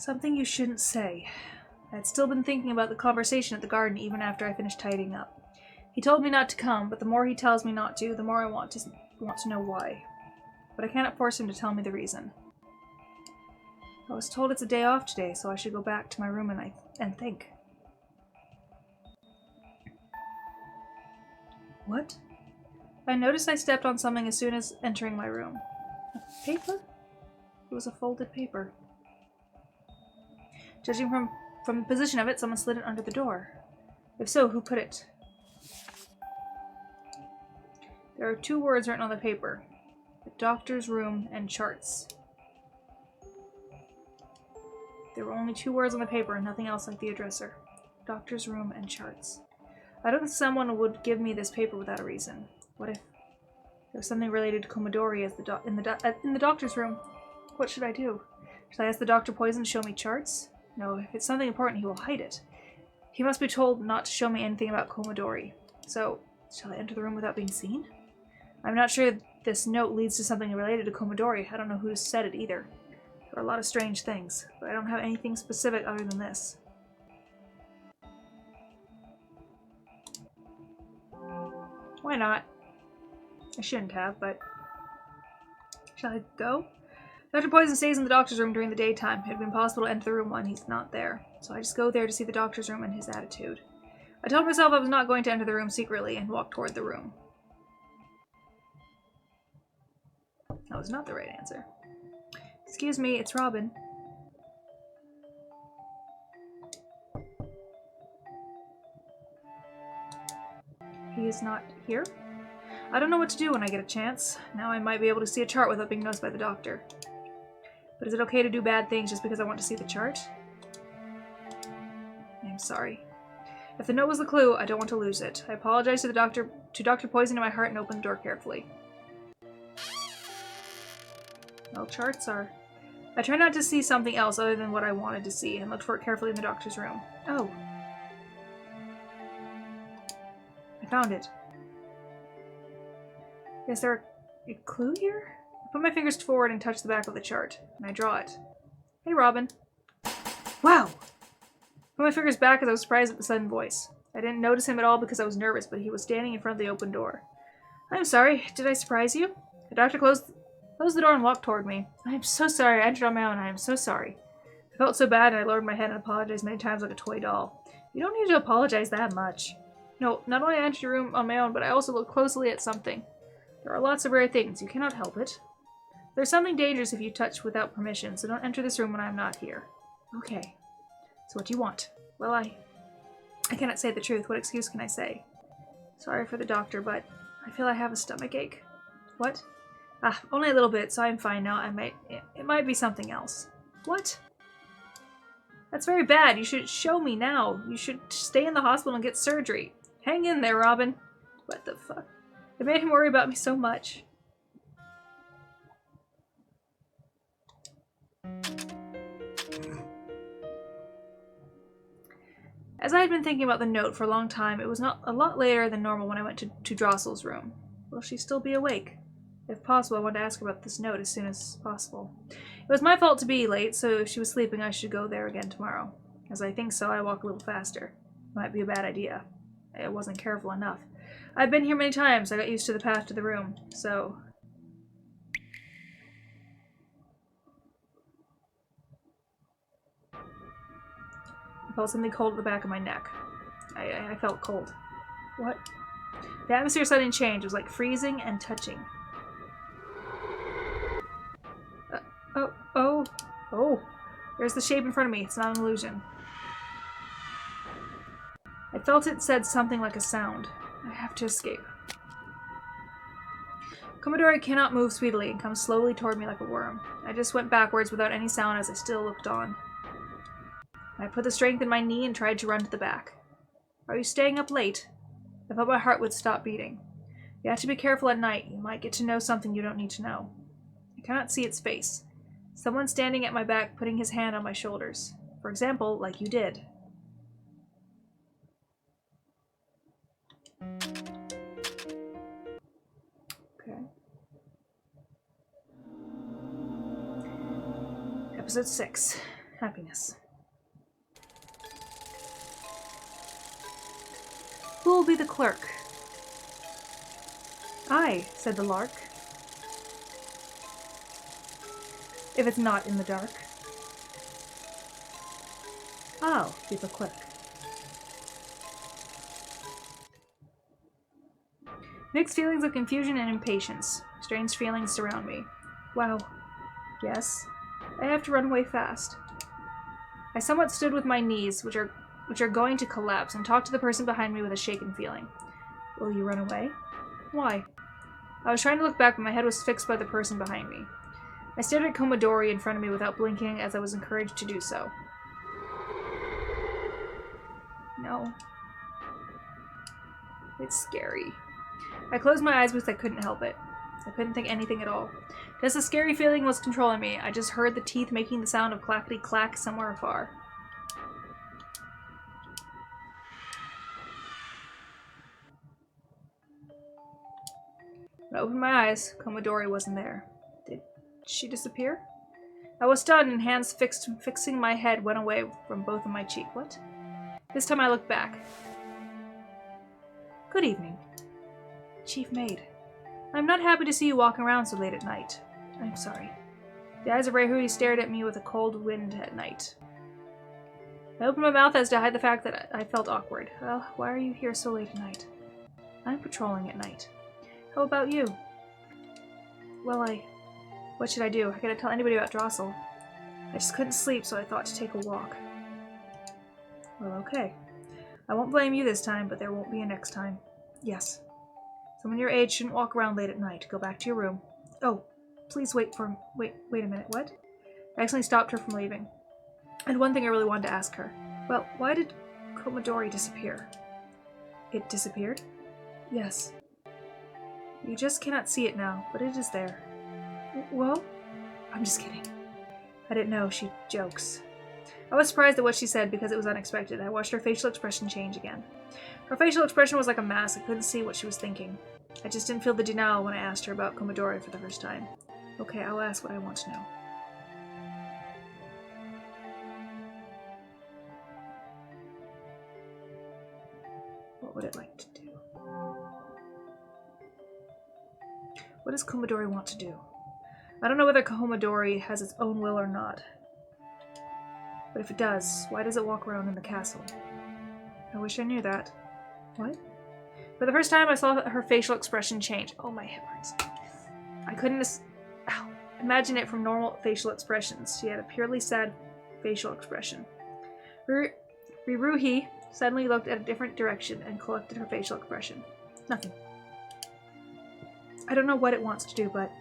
Something you shouldn't say. I'd still been thinking about the conversation at the garden even after I finished tidying up. He told me not to come, but the more he tells me not to, the more I want to know why. But I cannot force him to tell me the reason. I was told it's a day off today, so I should go back to my room and think. What? I noticed I stepped on something as soon as entering my room. A paper? It was a folded paper. Judging from the position of it, someone slid it under the door. If so, who put it? There are 2 words written on the paper. The doctor's room and charts. There were only 2 words on the paper and nothing else like the addresser. Doctor's room and charts. I don't think someone would give me this paper without a reason. What if there's something related to Komodori in the doctor's room? What should I do? Should I ask the Dr. Poison to show me charts? No, if it's something important, he will hide it. He must be told not to show me anything about Komodori. So, shall I enter the room without being seen? I'm not sure this note leads to something related to Komodori. I don't know who said it either. There are a lot of strange things, but I don't have anything specific other than this. Why not? I shouldn't have, but... Shall I go? Dr. Poison stays in the doctor's room during the daytime. It had been possible to enter the room when he's not there, so I just go there to see the doctor's room and his attitude. I told myself I was not going to enter the room secretly and walked toward the room. That was not the right answer. Excuse me, it's Robin. He is not here? I don't know what to do when I get a chance. Now I might be able to see a chart without being noticed by the doctor. But is it okay to do bad things just because I want to see the chart? I'm sorry. If the note was the clue, I don't want to lose it. I apologize to Dr. Poison in my heart and open the door carefully. Well, charts are... I tried not to see something else other than what I wanted to see and looked for it carefully in the doctor's room. Oh. I found it. Is there a clue here? I put my fingers forward and touch the back of the chart, and I draw it. Hey, Robin. Wow! I put my fingers back as I was surprised at the sudden voice. I didn't notice him at all because I was nervous, but he was standing in front of the open door. I'm sorry. Did I surprise you? The doctor closed the door and walked toward me. I am so sorry. I entered on my own. I am so sorry. I felt so bad, and I lowered my head and apologized many times like a toy doll. You don't need to apologize that much. No, not only I entered your room on my own, but I also looked closely at something. There are lots of rare things. You cannot help it. There's something dangerous if you touch without permission, so don't enter this room when I'm not here. Okay. So what do you want? Well, I cannot say the truth. What excuse can I say? Sorry for the doctor, but I feel I have a stomachache. What? Only a little bit, so I'm fine now. It might be something else. What? That's very bad. You should show me now. You should stay in the hospital and get surgery. Hang in there, Robin. What the fuck? It made him worry about me so much. As I had been thinking about the note for a long time, it was not a lot later than normal when I went to Drossel's room. Will she still be awake? If possible, I wanted to ask her about this note as soon as possible. It was my fault to be late, so if she was sleeping, I should go there again tomorrow. As I think so, I walk a little faster. Might be a bad idea. I wasn't careful enough. I've been here many times. I got used to the path to the room, so... I felt something cold at the back of my neck. I felt cold. What? The atmosphere suddenly changed. It was like freezing and touching. Oh. There's the shape in front of me. It's not an illusion. I felt it said something like a sound. I have to escape. Komodori cannot move speedily and comes slowly toward me like a worm. I just went backwards without any sound as I still looked on. I put the strength in my knee and tried to run to the back. Are you staying up late? I felt my heart would stop beating. You have to be careful at night. You might get to know something you don't need to know. I cannot see its face. Someone standing at my back putting his hand on my shoulders. For example, like you did. Okay. Episode 6. Happiness. Who will be the clerk? I, said the lark. If it's not in the dark. I'll be the clerk. Mixed feelings of confusion and impatience. Strange feelings surround me. Wow. Yes. I have to run away fast. I somewhat stood with my knees, which are going to collapse, and talked to the person behind me with a shaken feeling. Will you run away? Why? I was trying to look back, but my head was fixed by the person behind me. I stared at Komodori in front of me without blinking, as I was encouraged to do so. No. It's scary. I closed my eyes because I couldn't help it. I couldn't think anything at all. Just a scary feeling was controlling me. I just heard the teeth making the sound of clackety-clack somewhere afar. When I opened my eyes, Komodori wasn't there. Did she disappear? I was stunned, and hands fixing my head went away from both of my cheeks. What? This time I looked back. Good evening. Chief Maid. I'm not happy to see you walking around so late at night. I'm sorry. The eyes of Rehui stared at me with a cold wind at night. I opened my mouth as to hide the fact that I felt awkward. Well, why are you here so late at night? I'm patrolling at night. How about you? Well, what should I do? I gotta tell anybody about Drossel. I just couldn't sleep, so I thought to take a walk. Well, okay. I won't blame you this time, but there won't be a next time. Yes. Someone your age shouldn't walk around late at night. Go back to your room. Oh, please wait a minute, what? I accidentally stopped her from leaving. I had one thing I really wanted to ask her. Well, why did Komodori disappear? It disappeared? Yes. You just cannot see it now, but it is there. Well? I'm just kidding. I didn't know. She jokes. I was surprised at what she said because it was unexpected. I watched her facial expression change again. Her facial expression was like a mask. I couldn't see what she was thinking. I just didn't feel the denial when I asked her about Komodori for the first time. Okay, I'll ask what I want to know. What would it like to do? What does Komodori want to do? I don't know whether Komodori has its own will or not. But if it does, why does it walk around in the castle? I wish I knew that. What? For the first time, I saw her facial expression change. Oh, my hip hurts. I couldn't imagine it from normal facial expressions. She had a purely sad facial expression. Riruhi suddenly looked at a different direction and collected her facial expression. Nothing. I don't know what it wants to do, but